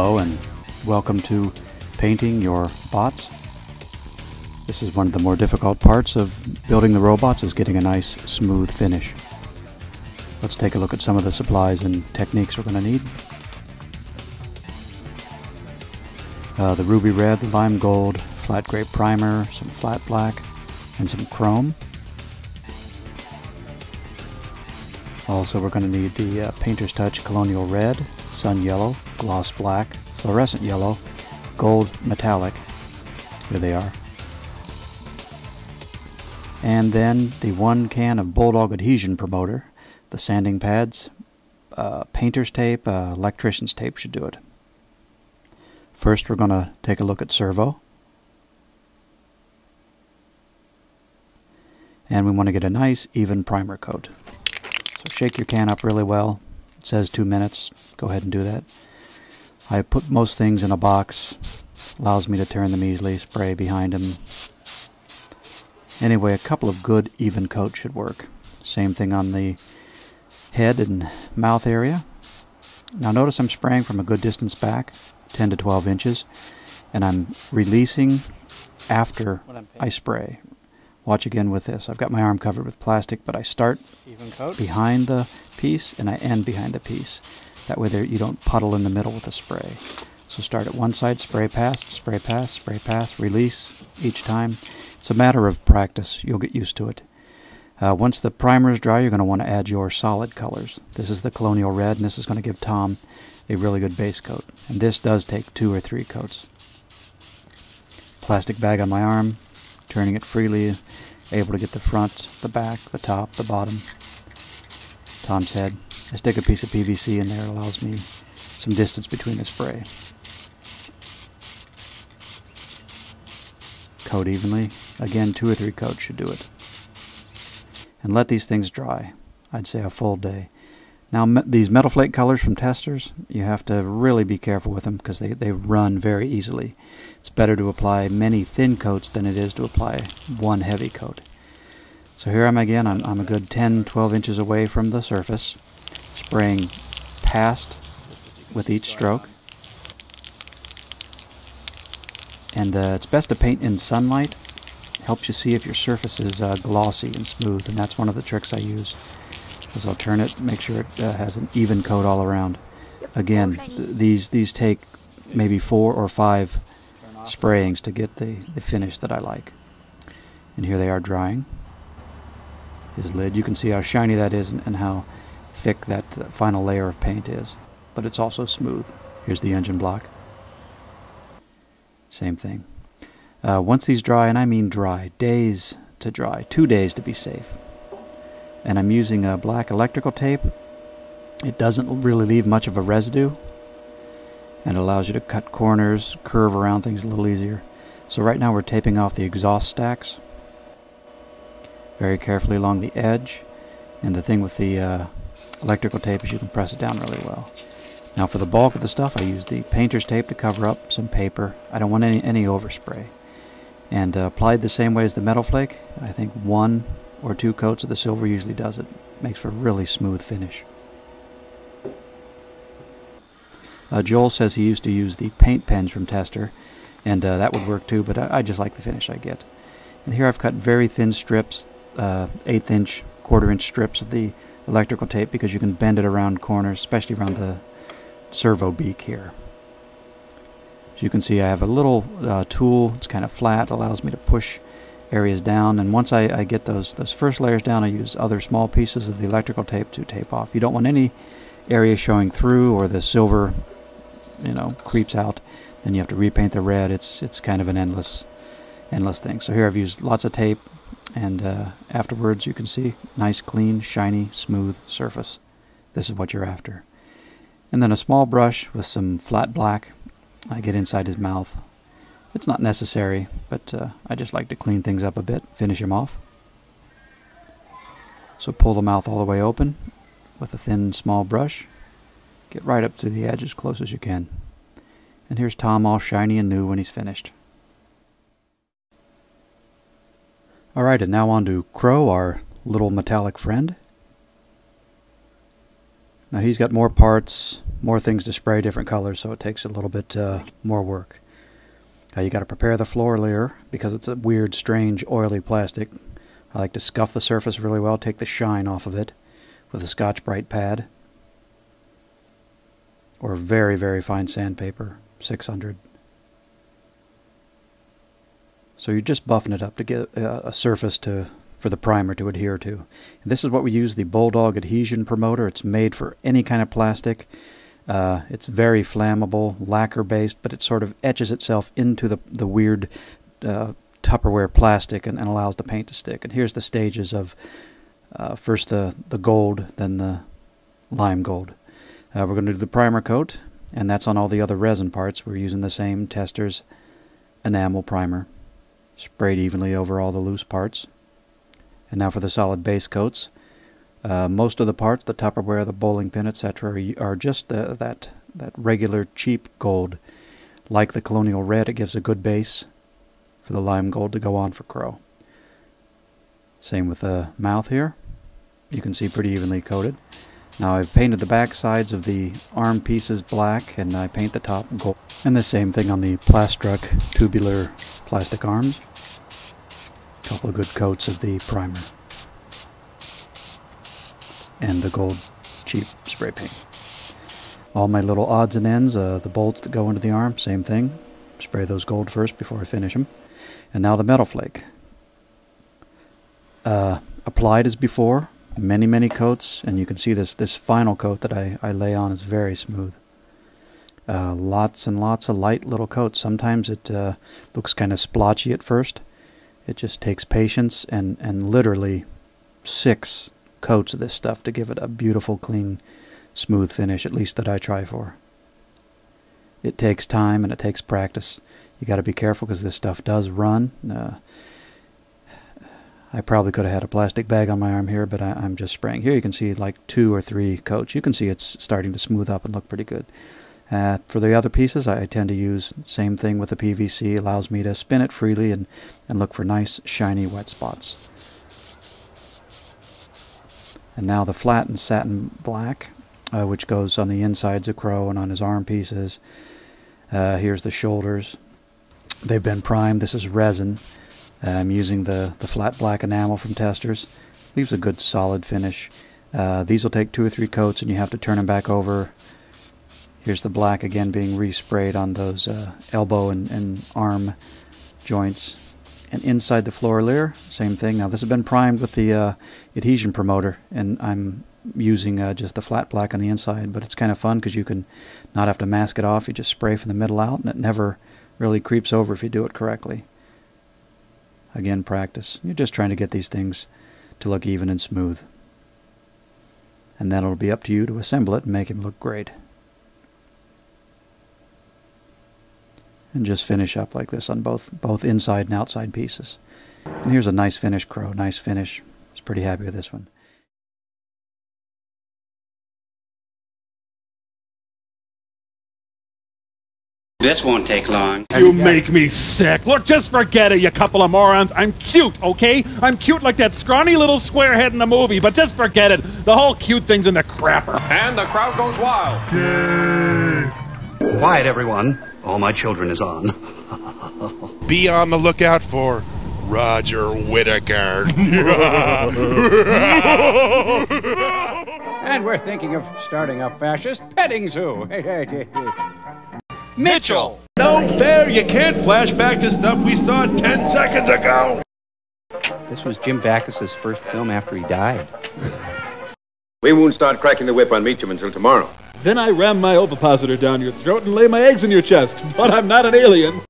Hello and welcome to painting your bots. This is one of the more difficult parts of building the robots, is getting a nice smooth finish. Let's take a look at some of the supplies and techniques we're going to need. The ruby red, the lime gold, flat grape primer, some flat black, and some chrome. Also we're going to need the Painter's Touch Colonial Red, Sun Yellow, Gloss Black, Fluorescent Yellow, Gold Metallic. Here they are. And then the 1 can of Bulldog Adhesion Promoter, the sanding pads, painter's tape, electrician's tape should do it. First we're going to take a look at servo. And we want to get a nice even primer coat. So shake your can up really well. It says 2 minutes. Go ahead and do that. I put most things in a box. Allows me to turn them easily, spray behind them. Anyway, a couple of good even coats should work. Same thing on the head and mouth area. Now notice I'm spraying from a good distance back, 10 to 12 inches, and I'm releasing after I spray. Watch again with this. I've got my arm covered with plastic, but I start behind the piece and I end behind the piece. That way you don't puddle in the middle with the spray. So start at one side, spray pass, spray pass, spray pass, release each time. It's a matter of practice. You'll get used to it. Once the primer is dry, you're going to want to add your solid colors. This is the Colonial Red, and this is going to give Tom a really good base coat. And this does take 2 or 3 coats. Plastic bag on my arm, turning it freely, able to get the front, the back, the top, the bottom, Tom's head. I stick a piece of PVC in there. It allows me some distance between the spray. Coat evenly. Again, 2 or 3 coats should do it. And let these things dry. I'd say a full day. Now these metal flake colors from testers, you have to really be careful with them because they run very easily. It's better to apply many thin coats than it is to apply one heavy coat. So here I'm again. I'm a good 10-12 inches away from the surface, spraying past with each stroke. And it's best to paint in sunlight. Helps you see if your surface is glossy and smooth, and that's one of the tricks I use. Is I'll turn it, make sure it has an even coat all around. Again, these take maybe 4 or 5 sprayings to get the finish that I like. And here they are drying. His lid, you can see how shiny that is and how thick that final layer of paint is. But it's also smooth. Here's the engine block. Same thing. Once these dry, and I mean dry, days to dry, 2 days to be safe. And I'm using a black electrical tape. It doesn't really leave much of a residue, and it allows you to cut corners, curve around things a little easier. So right now we're taping off the exhaust stacks very carefully along the edge, and the thing with the electrical tape is you can press it down really well. Now for the bulk of the stuff I use the painter's tape to cover up some paper. I don't want any overspray. And applied the same way as the metal flake, I think 1 or 2 coats of the silver usually does it. Makes for a really smooth finish. Joel says he used to use the paint pens from Tester, and that would work too, but I just like the finish I get. And here I've cut very thin strips, 1/8 inch, 1/4 inch strips of the electrical tape, because you can bend it around corners, especially around the servo beak here. As you can see, I have a little tool. It's kind of flat, allows me to push areas down, and once I get those first layers down, I use other small pieces of the electrical tape to tape off. You don't want any area showing through or the silver creeps out. Then you have to repaint the red. It's kind of an endless thing. So here I've used lots of tape, and afterwards you can see nice, clean, shiny, smooth surface. This is what you're after. And then a small brush with some flat black. I get inside his mouth. It's not necessary, but I just like to clean things up a bit, finish him off. So pull the mouth all the way open with a thin, small brush. Get right up to the edge as close as you can. And here's Tom all shiny and new when he's finished. Alright, and now on to Crow, our little metallic friend. Now he's got more parts, more things to spray, different colors, so it takes a little bit more work. You got to prepare the floor layer because it's a weird, strange, oily plastic. I like to scuff the surface really well, take the shine off of it with a Scotch-Brite pad or very, very fine sandpaper, 600. So you're just buffing it up to get a surface for the primer to adhere to. And this is what we use, the Bulldog Adhesion Promoter. It's made for any kind of plastic. It's very flammable, lacquer-based, but it sort of etches itself into the weird Tupperware plastic and allows the paint to stick. And here's the stages of first the gold, then the lime gold. We're going to do the primer coat, and that's on all the other resin parts. We're using the same Tester's enamel primer, sprayed evenly over all the loose parts. And now for the solid base coats. Most of the parts, the Tupperware, the bowling pin, etc., are just that regular cheap gold. Like the Colonial Red, it gives a good base for the lime gold to go on for Crow. Same with the mouth here. You can see pretty evenly coated. Now I've painted the back sides of the arm pieces black, and I paint the top gold. And the same thing on the Plastruck tubular plastic arms. A couple of good coats of the primer. And the gold cheap spray paint. All my little odds and ends, the bolts that go into the arm, same thing. Spray those gold first before I finish them. And now the metal flake. Applied as before, many coats, and you can see this final coat that I lay on is very smooth. Lots and lots of light little coats. Sometimes it looks kind of splotchy at first. It just takes patience and literally 6 coats of this stuff to give it a beautiful, clean, smooth finish, at least that I try for. It takes time and it takes practice. You got to be careful because this stuff does run. I probably could have had a plastic bag on my arm here, but I'm just spraying. Here you can see like 2 or 3 coats. You can see it's starting to smooth up and look pretty good. For the other pieces, I tend to use the same thing with the PVC. It allows me to spin it freely and look for nice, shiny, wet spots. And now the flattened satin black, which goes on the insides of Crow and on his arm pieces. Here's the shoulders. They've been primed. This is resin. I'm using the flat black enamel from Tester's. Leaves a good solid finish. These will take 2 or 3 coats and you have to turn them back over. Here's the black again being resprayed on those elbow and arm joints. And inside the floor layer, same thing. Now this has been primed with the adhesion promoter, and I'm using just the flat black on the inside, but it's kind of fun because you can not have to mask it off. You just spray from the middle out, and it never really creeps over if you do it correctly. Again, practice. You're just trying to get these things to look even and smooth. And then it'll be up to you to assemble it and make him look great. And just finish up like this on both inside and outside pieces. And here's a nice finish, Crow. Nice finish. I was pretty happy with this one. This won't take long. You make me sick. Look, just forget it, you couple of morons. I'm cute, okay? I'm cute like that scrawny little squarehead in the movie, but just forget it. The whole cute thing's in the crapper. And the crowd goes wild. Yay! Quiet, everyone. All my children is on. Be on the lookout for Roger Whittaker. And we're thinking of starting a fascist petting zoo. Mitchell! No fair, you can't flash back to stuff we saw 10 seconds ago. This was Jim Backus's first film after he died. We won't start cracking the whip on Meacham until tomorrow. Then I ram my ovipositor down your throat and lay my eggs in your chest. But I'm not an alien.